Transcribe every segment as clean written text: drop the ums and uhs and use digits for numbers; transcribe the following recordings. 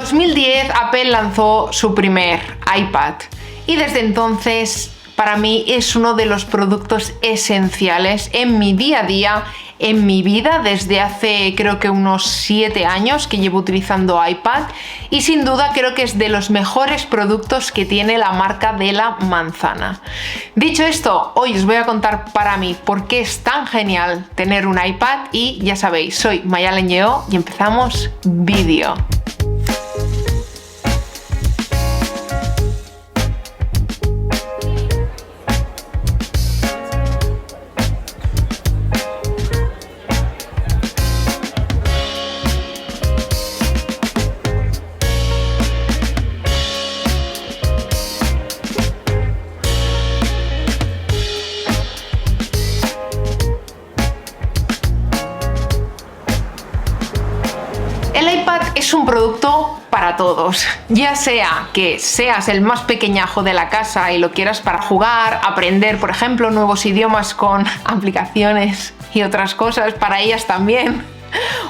2010 Apple lanzó su primer iPad y desde entonces para mí es uno de los productos esenciales en mi día a día, en mi vida, desde hace creo que unos 7 años que llevo utilizando iPad y sin duda creo que es de los mejores productos que tiene la marca de la manzana. Dicho esto, hoy os voy a contar para mí por qué es tan genial tener un iPad y ya sabéis, soy Mayalen Lleó y empezamos vídeo. El iPad es un producto para todos, ya sea que seas el más pequeñajo de la casa y lo quieras para jugar, aprender, por ejemplo, nuevos idiomas con aplicaciones y otras cosas para ellas también,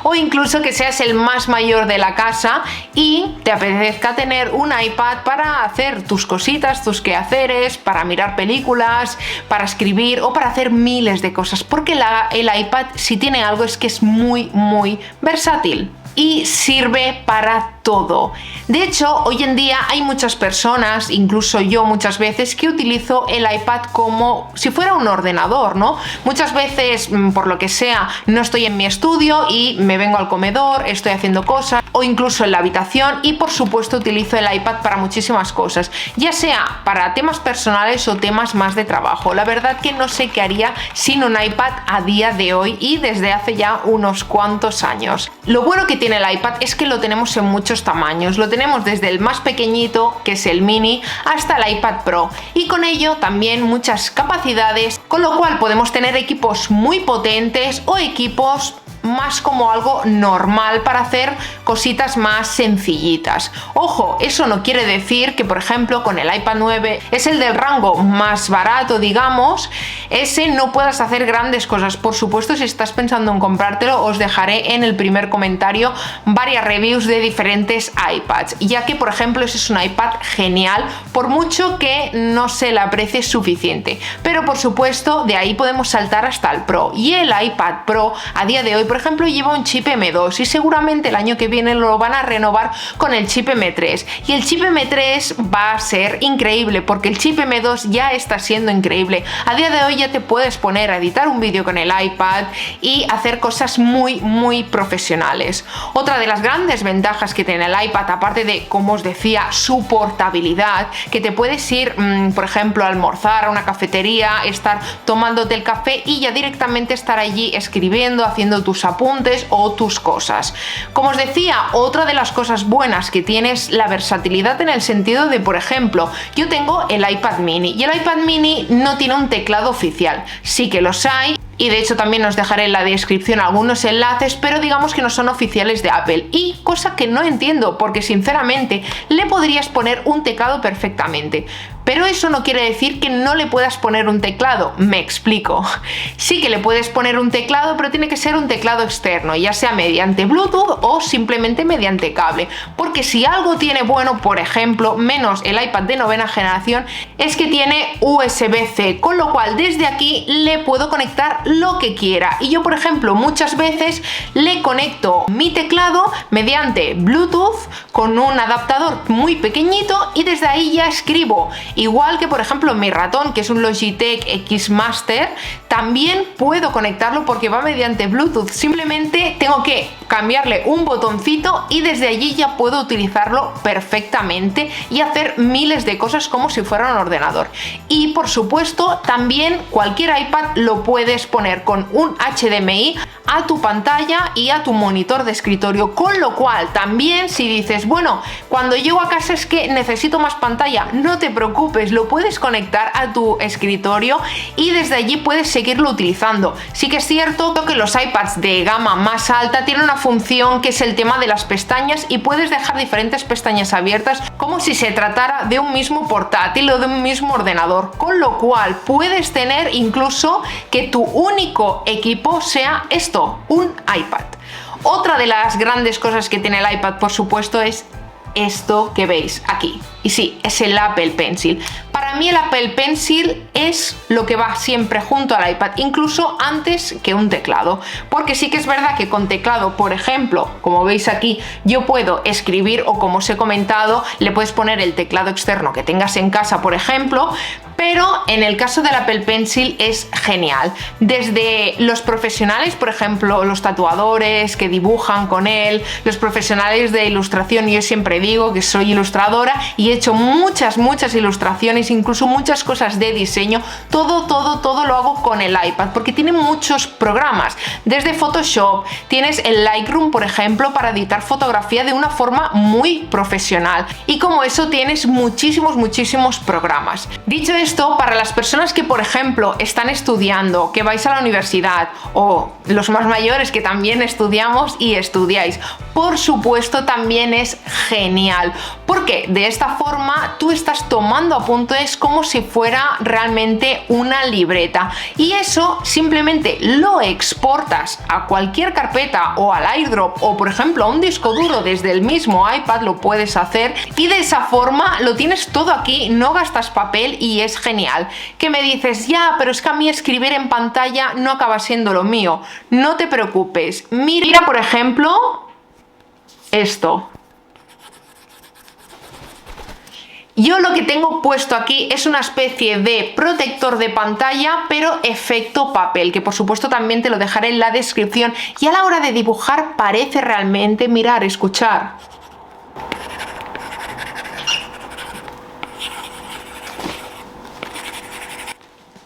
o incluso que seas el más mayor de la casa y te apetezca tener un iPad para hacer tus cositas, tus quehaceres, para mirar películas, para escribir o para hacer miles de cosas, porque el iPad, si tiene algo, es que es muy versátil y sirve para todo. De hecho, hoy en día hay muchas personas, incluso yo muchas veces, que utilizo el iPad como si fuera un ordenador, ¿no? Muchas veces, por lo que sea, no estoy en mi estudio y me vengo al comedor, estoy haciendo cosas, o incluso en la habitación, y por supuesto utilizo el iPad para muchísimas cosas, ya sea para temas personales o temas más de trabajo. La verdad que no sé qué haría sin un iPad a día de hoy y desde hace ya unos cuantos años. Lo bueno que tiene el iPad es que lo tenemos en muchos tamaños, lo tenemos desde el más pequeñito, que es el mini, hasta el iPad Pro, y con ello también muchas capacidades, con lo cual podemos tener equipos muy potentes o equipos más como algo normal para hacer cositas más sencillitas. Ojo, eso no quiere decir que, por ejemplo, con el iPad 9 es el del rango más barato, digamos, ese no puedas hacer grandes cosas. Por supuesto, si estás pensando en comprártelo, os dejaré en el primer comentario varias reviews de diferentes iPads, ya que, por ejemplo, ese es un iPad genial, por mucho que no se le aprecie suficiente. Pero, por supuesto, de ahí podemos saltar hasta el Pro, y el iPad Pro a día de hoy, por ejemplo, lleva un chip M2 y seguramente el año que viene lo van a renovar con el chip M3, y el chip M3 va a ser increíble porque el chip M2 ya está siendo increíble. A día de hoy ya te puedes poner a editar un vídeo con el iPad y hacer cosas muy profesionales. Otra de las grandes ventajas que tiene el iPad, aparte de, como os decía, su portabilidad, que te puedes ir, por ejemplo, a almorzar a una cafetería, estar tomándote el café y ya directamente estar allí escribiendo, haciendo tus apuntes o tus cosas. Como os decía, otra de las cosas buenas que tiene es la versatilidad, en el sentido de, por ejemplo, yo tengo el iPad mini y el iPad mini no tiene un teclado oficial, sí que los hay, y de hecho también os dejaré en la descripción algunos enlaces, pero digamos que no son oficiales de Apple, y cosa que no entiendo porque sinceramente le podrías poner un teclado perfectamente. Pero eso no quiere decir que no le puedas poner un teclado, me explico. Sí que le puedes poner un teclado, pero tiene que ser un teclado externo, ya sea mediante Bluetooth o simplemente mediante cable. Porque si algo tiene bueno, por ejemplo, menos el iPad de 9ª generación, es que tiene USB-C, con lo cual desde aquí le puedo conectar lo que quiera. Y yo, por ejemplo, muchas veces le conecto mi teclado mediante Bluetooth con un adaptador muy pequeñito y desde ahí ya escribo. Igual que, por ejemplo, mi ratón, que es un Logitech X Master, también puedo conectarlo porque va mediante Bluetooth. Simplemente tengo que cambiarle un botoncito y desde allí ya puedo utilizarlo perfectamente y hacer miles de cosas como si fuera un ordenador. Y por supuesto, también cualquier iPad lo puedes poner con un HDMI a tu pantalla y a tu monitor de escritorio, con lo cual también, si dices, bueno, cuando llego a casa es que necesito más pantalla, no te preocupes, lo puedes conectar a tu escritorio y desde allí puedes seguirlo utilizando. Sí que es cierto que los iPads de gama más alta tienen una función que es el tema de las pestañas, y puedes dejar diferentes pestañas abiertas como si se tratara de un mismo portátil o de un mismo ordenador, con lo cual puedes tener incluso que tu único equipo sea esto, un iPad. Otra de las grandes cosas que tiene el iPad, por supuesto, es esto que veis aquí. Y sí, es el Apple Pencil. Para mí el Apple Pencil es lo que va siempre junto al iPad, incluso antes que un teclado. Porque sí que es verdad que con teclado, por ejemplo, como veis aquí, yo puedo escribir o, como os he comentado, le puedes poner el teclado externo que tengas en casa, por ejemplo, pero en el caso del Apple Pencil es genial. Desde los profesionales, por ejemplo, los tatuadores que dibujan con él, los profesionales de ilustración, yo siempre digo que soy ilustradora y he hecho muchas ilustraciones, incluso muchas cosas de diseño, todo lo hago con el iPad, porque tiene muchos programas. Desde Photoshop, tienes el Lightroom, por ejemplo, para editar fotografía de una forma muy profesional, y como eso tienes muchísimos programas. Dicho esto, para las personas que, por ejemplo, están estudiando, que vais a la universidad, o los más mayores que también estudiamos y estudiáis, por supuesto también es genial, porque de esta forma tú estás tomando apuntes como si fuera realmente una libreta, y eso simplemente lo exportas a cualquier carpeta o al AirDrop, o por ejemplo a un disco duro desde el mismo iPad, lo puedes hacer, y de esa forma lo tienes todo aquí, no gastas papel y es genial. Que me dices, ya, pero es que a mí escribir en pantalla no acaba siendo lo mío. No te preocupes, mira por ejemplo esto. Yo lo que tengo puesto aquí es una especie de protector de pantalla, pero efecto papel, que por supuesto también te lo dejaré en la descripción, y a la hora de dibujar parece realmente, mirar, escuchar.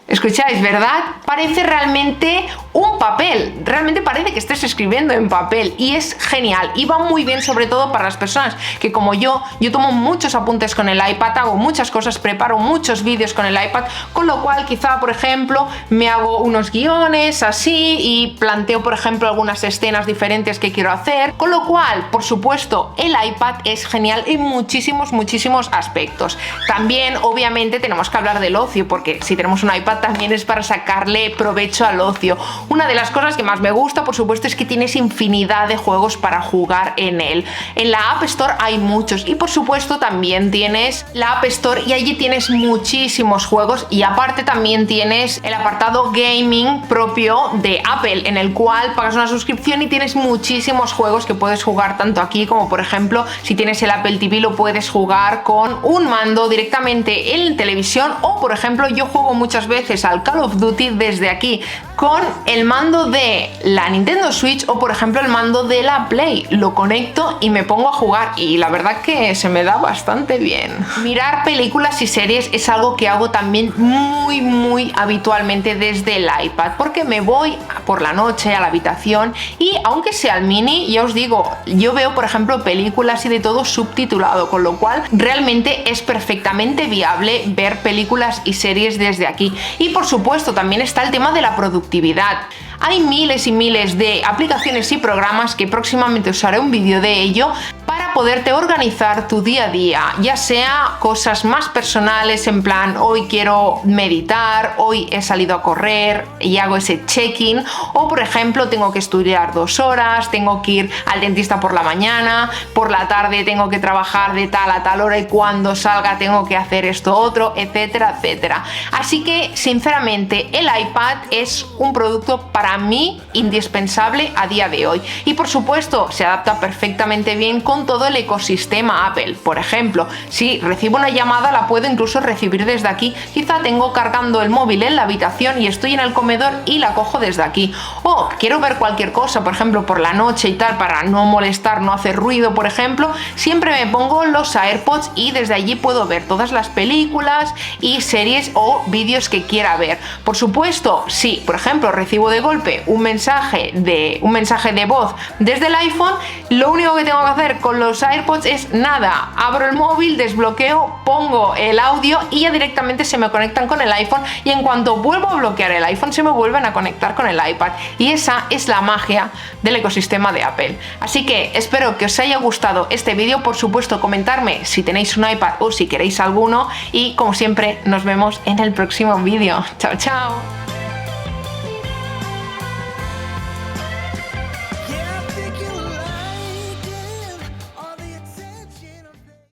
¿Escucháis, verdad? Parece realmente un papel, realmente parece que estés escribiendo en papel, y es genial, y va muy bien sobre todo para las personas que, como yo tomo muchos apuntes con el iPad, hago muchas cosas, preparo muchos vídeos con el iPad, con lo cual quizá, por ejemplo, me hago unos guiones así y planteo, por ejemplo, algunas escenas diferentes que quiero hacer, con lo cual, por supuesto, el iPad es genial en muchísimos aspectos. También, obviamente, tenemos que hablar del ocio, porque si tenemos un iPad también es para sacarle provecho al ocio. Una de las cosas que más me gusta, por supuesto, es que tienes infinidad de juegos para jugar en él. En la App Store hay muchos, y por supuesto también tienes la App Store y allí tienes muchísimos juegos, y aparte también tienes el apartado gaming propio de Apple, en el cual pagas una suscripción y tienes muchísimos juegos que puedes jugar tanto aquí como, por ejemplo, si tienes el Apple TV lo puedes jugar con un mando directamente en televisión, o por ejemplo yo juego muchas veces al Call of Duty desde aquí con el mando de la Nintendo Switch, o por ejemplo el mando de la Play, lo conecto y me pongo a jugar, y la verdad que se me da bastante bien. Mirar películas y series es algo que hago también muy habitualmente desde el iPad, porque me voy por la noche a la habitación y, aunque sea el mini, ya os digo, yo veo por ejemplo películas y de todo subtitulado, con lo cual realmente es perfectamente viable ver películas y series desde aquí. Y por supuesto también está el tema de la productividad. Hay miles y miles de aplicaciones y programas que próximamente os haré un vídeo de ello, para poderte organizar tu día a día, ya sea cosas más personales, en plan hoy quiero meditar, hoy he salido a correr y hago ese check-in, o por ejemplo tengo que estudiar 2 horas, tengo que ir al dentista por la mañana, por la tarde tengo que trabajar de tal a tal hora y cuando salga tengo que hacer esto otro, etcétera. Así que sinceramente el iPad es un producto para mí indispensable a día de hoy, y por supuesto se adapta perfectamente bien con todo el ecosistema Apple. Por ejemplo, si recibo una llamada la puedo incluso recibir desde aquí, quizá tengo cargando el móvil en la habitación y estoy en el comedor y la cojo desde aquí, o quiero ver cualquier cosa, por ejemplo por la noche y tal, para no molestar, no hacer ruido, por ejemplo, siempre me pongo los AirPods y desde allí puedo ver todas las películas y series o vídeos que quiera ver. Por supuesto, si por ejemplo recibo de golpe un mensaje de voz desde el iPhone, lo único que tengo que hacer con los AirPods es nada, abro el móvil, desbloqueo, pongo el audio y ya directamente se me conectan con el iPhone, y en cuanto vuelvo a bloquear el iPhone se me vuelven a conectar con el iPad, y esa es la magia del ecosistema de Apple. Así que espero que os haya gustado este vídeo, por supuesto comentarme si tenéis un iPad o si queréis alguno, y como siempre nos vemos en el próximo vídeo. Chao.